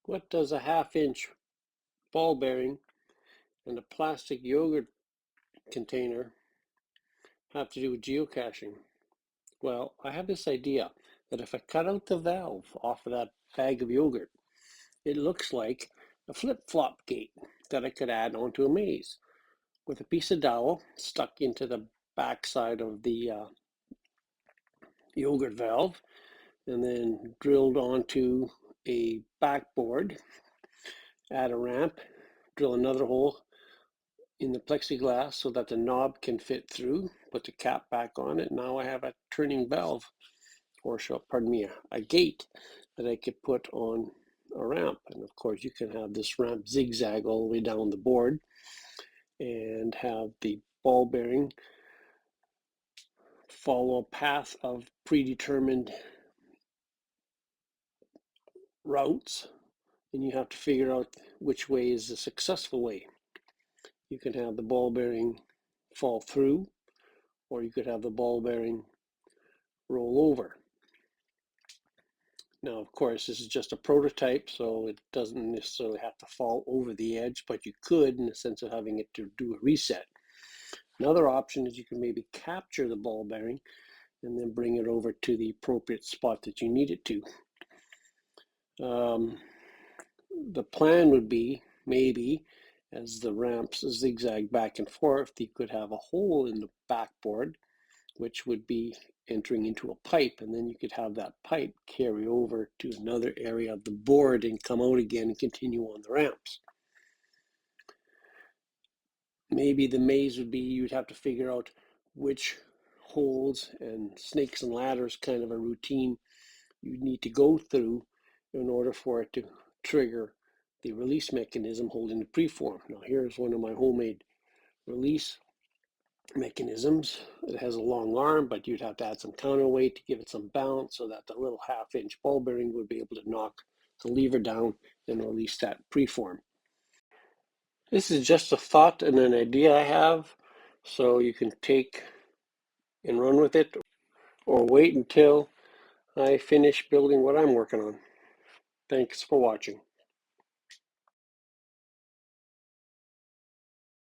What does a half-inch ball bearing and a plastic yogurt container have to do with geocaching? Well, I have this idea that if I cut out the valve off of that bag of yogurt, it looks like a flip-flop gate that I could add onto a maze with a piece of dowel stuck into the backside of the yogurt valve and then drilled onto a backboard, add a ramp, drill another hole in the plexiglass so that the knob can fit through, put the cap back on it. Now I have a turning valve, or pardon me, a gate that I could put on a ramp. And of course you can have this ramp zigzag all the way down the board and have the ball bearing follow a path of predetermined routes, and you have to figure out which way is the successful way. You can have the ball bearing fall through, or you could have the ball bearing roll over. Now, of course, this is just a prototype, so it doesn't necessarily have to fall over the edge, but you could in the sense of having it to do a reset. Another option is you can maybe capture the ball bearing and then bring it over to the appropriate spot that you need it to. The plan would be maybe as the ramps zigzag back and forth, you could have a hole in the backboard, which would be entering into a pipe, and then you could have that pipe carry over to another area of the board and come out again and continue on the ramps. Maybe the maze would be you'd have to figure out which holes and snakes and ladders kind of a routine you'd need to go through in order for it to trigger the release mechanism holding the preform. Now here's one of my homemade release mechanisms. It has a long arm, but you'd have to add some counterweight to give it some balance so that the little half-inch ball bearing would be able to knock the lever down and release that preform. This is just a thought and an idea I have, so you can take and run with it or wait until I finish building what I'm working on. Thanks for watching.